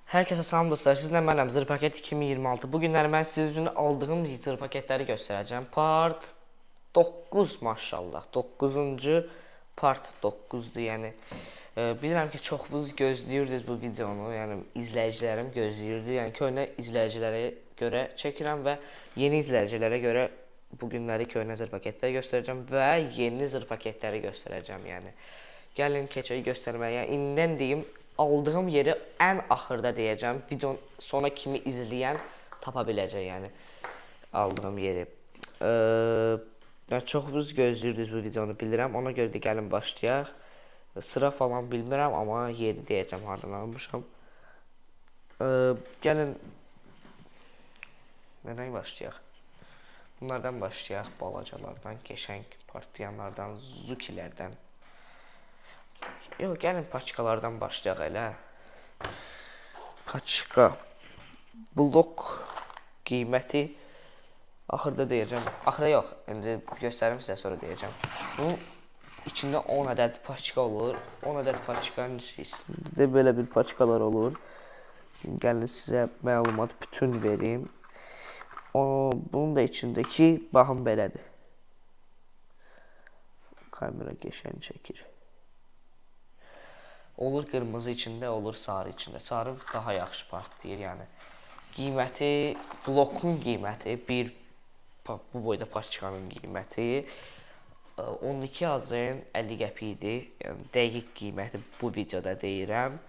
Herkese salam dostlar, sizlə mənəm Zır Paket 2026. Bu günləri mən sizin üçün aldığım zır paketləri göstərəcəm. Part 9 maşallah. 9-cu part 9-dur. Yəni bilirəm ki, çoxunuz gözləyirdiniz bu videonu. Yəni izləyicilərim gözləyirdi. Yəni köhnə izləyicilərə görə çəkirəm və yeni izləyicilərə görə bu günləri köhnə zır paketləri göstərəcəm və yeni zır paketləri göstərəcəm. Yəni gəlin keçək göstərməyə. Yəni indidən deyim, aldığım yeri ən axırda deyəcəm. Videonun sona kimi izləyən tapa biləcək, yəni aldığım yeri. Çoxunuz gözləyirdiniz bu videonu, bilirəm. Ona görə də gəlin başlayaq. Sıra falan bilmirəm, amma yeri deyəcəm, hardan almışam. Gəlin nədən başlayaq? Bunlardan başlayaq, balacalardan, qəşəng partiyanlardan, zukilərdən. Yox, gəlin paçkalardan başlayaq elə. Paçka blok qiyməti axırda deyəcəm. Axırda yox, indi göstərim sizə, sonra deyəcəm. Bunun içində 10 ədəd paçka olur. 10 ədəd paçkanın içində belə bir paçkalar olur. Gəlin sizə məlumat bütün verim. Bunun da içindəki baxın belədir. Kamera qəşəng çəkir. Olur qırmızı içində, olur sarı içində. Sarı daha yaxşı partlayır, yəni. Qiyməti, blokun qiyməti, bu boyda paçkanın qiyməti 12 azın 50 qəpik idi. Yəni dəqiq qiyməti bu videoda deyirəm.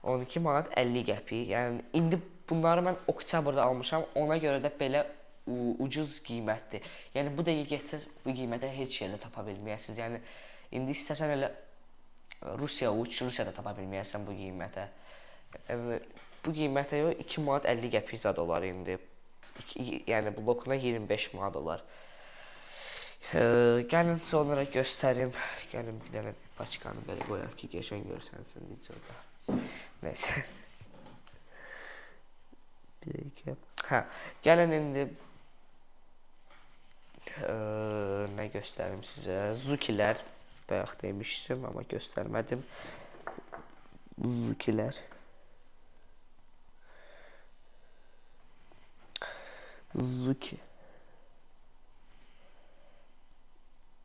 12 manat 50 qəpik. Yəni indi bunları mən oktyabrda almışam. Ona görə də belə ucuz qiymətdir. Yəni bu dəqiqə getsəz bu qiymətə heç yerdə tapa bilməyəsiniz. Yəni indi istəsən elə Rusiyada tapa bilməyəsən bu qiymətə. Bu qiymətə yox, 2 manat 50 qəpik zad olar indi. Yəni blokuna 25 manat olar. Gəlin sonra göstərim. Gəlin bir dənə paçkanı belə qoyaq ki, qəşəng görsənsin videoda. Nəysə. Bir iki. Gəlin indi nə göstərim sizə? Zukilər. Bayaq demişdim, amma göstərmədim. Zukilər. Zuki.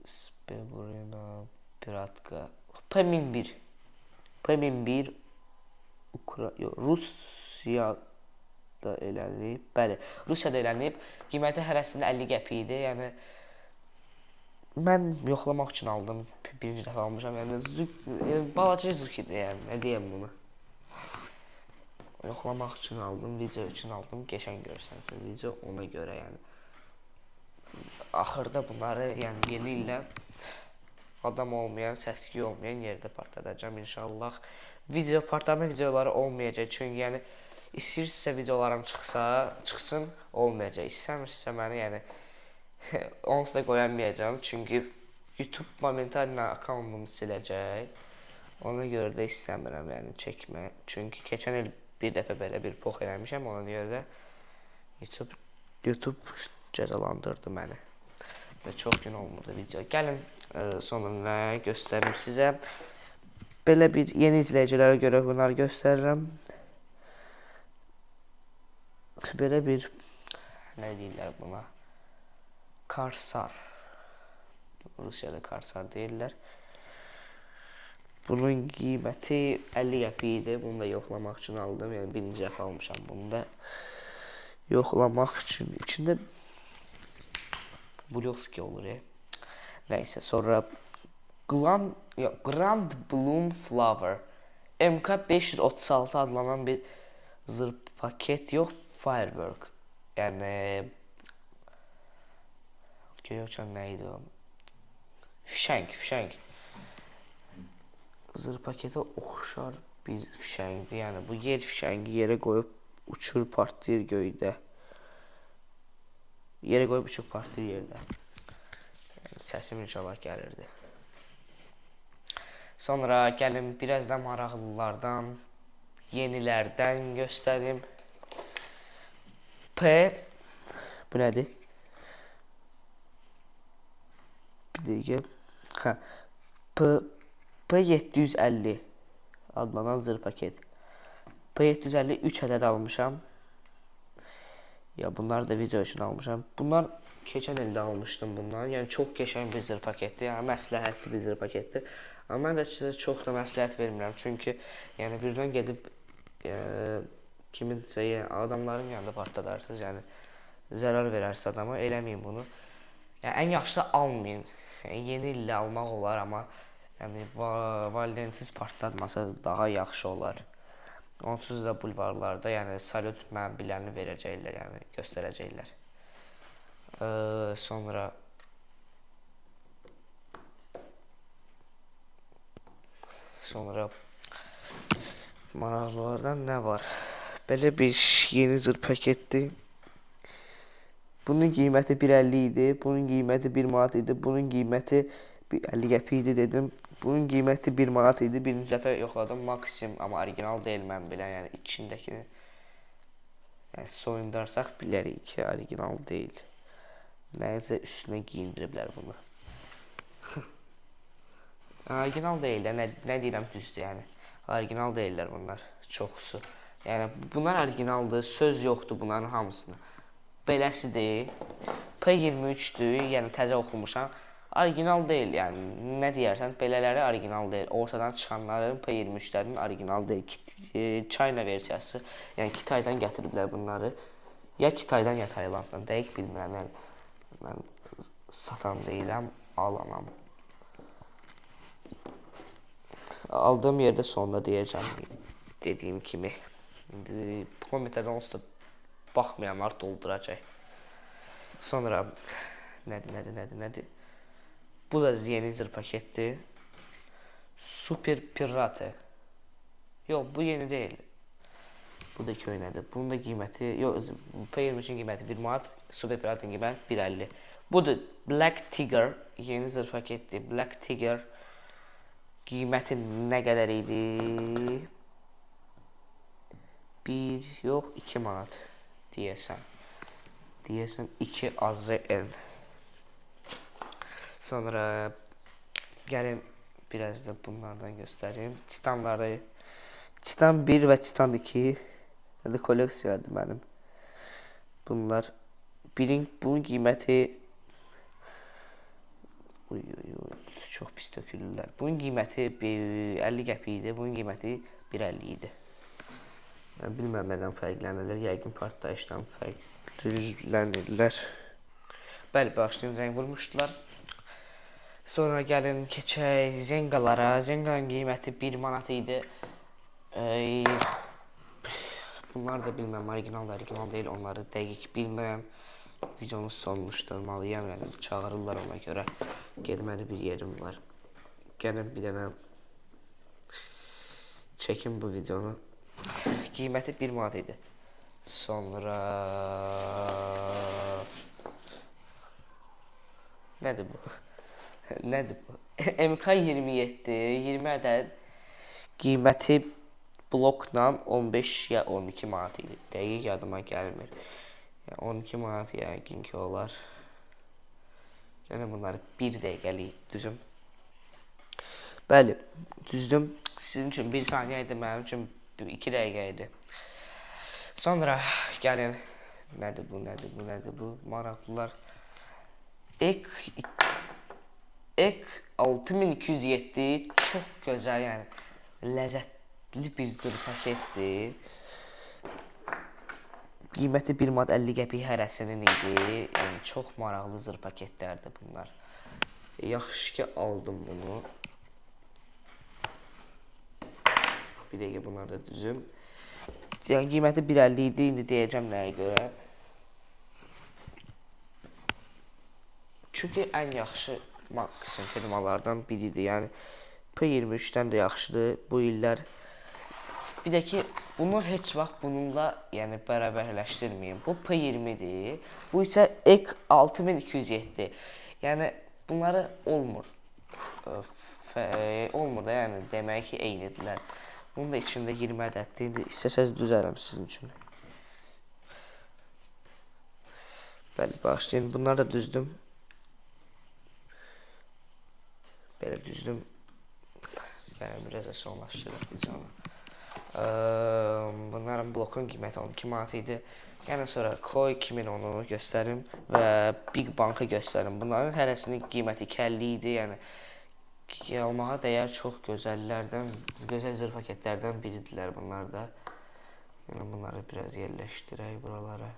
Speburina, Piratka. P1001. P1001 Rusiyada elənib. Bəli, Rusiyada elənib. Qiyməti hərəsində 50 qəpik idi. Yəni mən yoxlamaq üçün aldım. Birinci dəfə almışam. Yəni balaca zukidir, yəni nə deyəm bunu. Yoxlamaq üçün aldım, video üçün aldım. Qəşəng görsənsin video, ona görə yəni. Axırda bunları yəni yeni illə adam olmayan, səs-küy olmayan yerdə partladacağam inşallah. Partlama videoları olmayacaq, çünki yəni istəyirsinizsə videolarım çıxsın, olmayacaq. İstəmirsinizsə məni yəni onsuz da qoyamayacağım, çünki YouTube momentallə akkauntumu siləcək. Ona görə də istəmirəm yəni çəkmə. Çünki keçən il bir dəfə belə bir pox eləmişəm, ona görə də YouTube cəzalandırdı məni. Və çox gün olmurdu video. Gəlin sonra göstərim sizə. Belə bir yeni izləyicilərə görə bunları göstərirəm. Belə bir nə deyirlər buna? Karsar. Rusiyada karsar deyirlər. Bunun qiyməti 50 qəpik idi. Bunu da yoxlamaq üçün aldım. Yəni birinci dəfə almışam bunu da. Yoxlamaq üçün. İçində Bulovski olur. Nəysə, sonra Grand Bloom Flower MK536 adlanan bir zır paket, yox, firework. Yəni yoxcan nə idi o? Fişəng. Zır paketə oxşar bir fişəngdir. Yəni bu yer fişəngi yerə qoyub uçur, partlayır göydə. Yerə qoyub uçur, partlayır yerdə. Yəni, səsim inşallah gəlirdi. Sonra gəlin biraz da maraqlılardan, yenilərdən göstərim. Bu nədir? Bir dəqiqə. P750 adlanan zır paket. P750 3 ədəd almışam. Ya bunlar da video üçün almışam. Bunlar keçən ildə almışdım bundan. Yəni çox qəşəng bir zırh paketdir. Yəni məsləhətli bir zırh paketdir. Amma mən də sizə çox da məsləhət vermirəm. Çünki yəni birdən gedib kiminsə adamların yanında partladırsınız. Yəni zərər verərsiniz adama. Eləməyin bunu. Yəni ən yaxşısı almayın. Yəni, yeni illə almaq olar, amma yəni valideyniniz partlatmasa daha yaxşı olar. Onsuz da bulvarlarda, yəni salyut mən biləni verəcəklər, yəni göstərəcəklər. Sonra maraqlılardan nə var? Belə bir yeni zırh paketdir. Bunun qiyməti 1.50 idi, bunun qiyməti 1 manat idi, bunun qiyməti 50 qəpik idi dedim. Bunun qiyməti 1 manat idi. Birinci dəfə yoxladım, maksim, amma orijinal deyil mən bilən, yəni içindəkini. Yəni soyundarsaq bilərik ki, orijinal deyil. Nəyisə üstünə giyindiriblər bunu. Orijinal deyil də, nə deyirəm düzdür, yəni. Orijinal deyirlər bunlar, çoxusu. Yəni bunlar orijinaldır, söz yoxdur bunların hamısına. Beləsidir, P23'dür, yəni təzə oxumuşam. Orijinal deyil, yəni nə deyərsən, belələri orijinal deyil. Ortadan çıxanların P23'lərin orijinal deyil. China versiyası, yəni Kitaydan gətiriblər bunları. Ya Kitaydan, ya Taylanddan, dəqiq bilmirəm. Yəni mən satan deyiləm, alanam. Aldığım yerdə sonunda deyəcəm, dediyim kimi. Komentlərdən onsuz da baxmayanlar dolduracaq. Sonra nədir? Bu da yeni zırh paketdir. Super Pirate. Yox, bu yeni deyil. Bu da köynədir. Bunun da qiyməti, yox, P23'in qiyməti 1 manat, Super Pirate'in qiyməti 1.50. Bu da Black Tiger, yeni zırh paketdir. Black Tiger qiyməti nə qədər idi? 1, yox, 2 manat deyəsən. Deyəsən 2 AZN. Sonra gəlin biraz da bunlardan göstəreyim. Titanları. Titan 1 və Titan 2 kolleksiyadır mənim. Bunlar bunun qiyməti çox pis tökülürlər. Bunun qiyməti 50 qəpik idi, bunun qiyməti 1.50 idi. Yəni bilmirəm nədən fərqlənirlər, yəqin partlayışdan fərqlənirlər. Bəli, başlayın, zəng vurmuşdular. Sonra gəlin keçək Zengalara. Zenganın qiyməti 1 manat idi. Bunlar da bilməm, orijinal deyil, onları dəqiq bilmirəm. Videonu sonlaşdırmalıyam, yəni çağırırlar ona görə. Gelməli bir yerim var. Gəlin bir dənə çəkin bu videonu. Qiyməti 1 manat idi. Sonra nədir bu? Nədir bu? MK27 20 ədəd qiyməti blokla 15 ya 12 manat idi. Dəqiq yadıma gəlmir. 12 manat yəqin ki olar. Yəni bunları 1 dəqiqəlik düzüm. Bəli, düzdüm. Sizin üçün 1 saniyə idi, mənim üçün 2 dəqiqə idi. Sonra gəlin, nədir bu, maraqlılar. EK 6207 çox gözəl, yəni ləzzətli bir zırh paketdir. Qiyməti 1 manat 50 qəpik hərəsinin idi. Yəni çox maraqlı zırh paketlərdir bunlar. Yaxşı ki aldım bunu. Bir dəqiqə bunları da düzüm. Yəni qiyməti 1.50 idi. İndi deyəcəm nəyə görə. Çünki ən yaxşı maksim firmalardan biridir. Yəni P23'dən də yaxşıdır bu illər. Bir də ki, bunu heç vaxt bununla yəni bərabərləşdirməyin. Bu P20'dir. Bu isə EK 6207. Yəni bunları olmur. Olmur da, yəni demək ki eynidirlər. Bunun da içində 20 ədəddir. İndi istəsəz düzərəm sizin üçün. Bəli, başlayın. Bunları da düzdüm. Belə düzdüm. Yəni biraz da sonlaşdırıq videonu. Bunların blokun qiyməti 12 manat idi. Yəni sonra Koi 2010-u göstərim və Big Bank'ı göstərim. Bunların hərəsinin qiyməti 250 idi. Yəni almağa dəyər çox gözəllərdən, gözəl zırh paketlərdən biridirlər bunlar da. Yəni bunları biraz yerləşdirək buralara.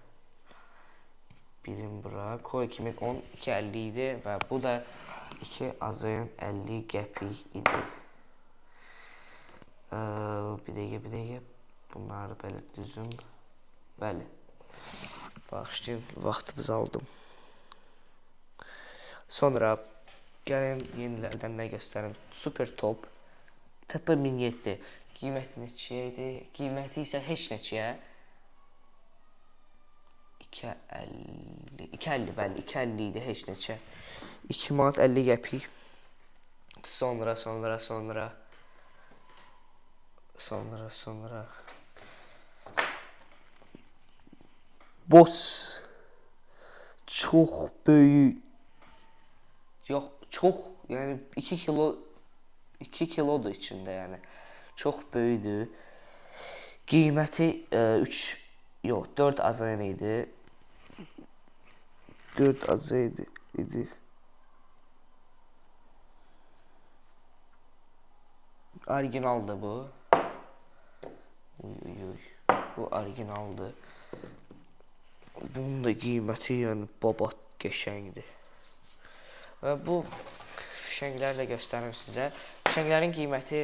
Birim bura. Koi 2010 250 idi və bu da 2 azayın 50 qəpik idi. Bir dəqiqə. Bunları belə düzüm. Bəli. Bağışlayın, vaxtınızı aldım. Sonra gəlin yenilərdən nə göstərim? Super Top TP1007. Qiyməti neçəyə idi? Qiyməti isə heç neçəyə. 250, bəli, 250 idi heç neçə. 2 manat 50 qəpik. Sonra Boss çox böyük. Yox, çox, yəni 2 kilodur içində, yəni çox böyükdür. Qiyməti 4 azayan idi. 4 azayan idi. Orijinaldır bu. Bu orijinaldır. Bunun da qiyməti yəni babat qəşəngdir. Və bu fişəngləri də göstərim sizə. Fişənglərin qiyməti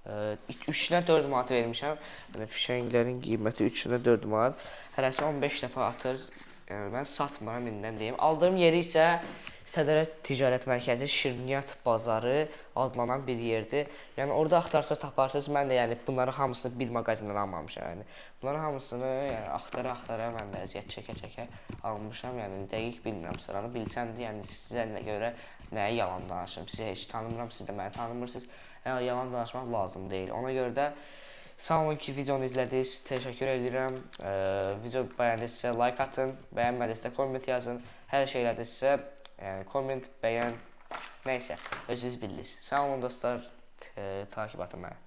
3-nə 4 manat vermişəm. Yəni fişənglərin qiyməti 3-nə 4 manat. Hərəsi 15 dəfə atır. Yəni mən satmıram indən deyim. Aldığım yeri isə Sədərət Ticarət Mərkəzi Şirniyyat Bazarı adlanan bir yerdir. Yəni orada axtarsınız taparsınız. Mən də yəni bunların hamısını bir mağazindən almamışam. Yəni bunların hamısını yəni axtara mən də əziyyət çəkə almışam. Yəni dəqiq bilmirəm sıranı. Bilsəm də yəni sizə görə nəyə yalan danışım. Sizi heç tanımıram, siz də məni tanımırsınız. Yəni yalan danışmaq lazım deyil. Ona görə də sağ olun ki, videonu izlədiniz. Təşəkkür edirəm. Video bəyəndinizsə like atın, bəyənmədinizsə komment yazın. Hər şey elədinizsə yəni komment, bəyən, nəysə özünüz bilirsiniz. Sağ olun dostlar, takip atın mənə.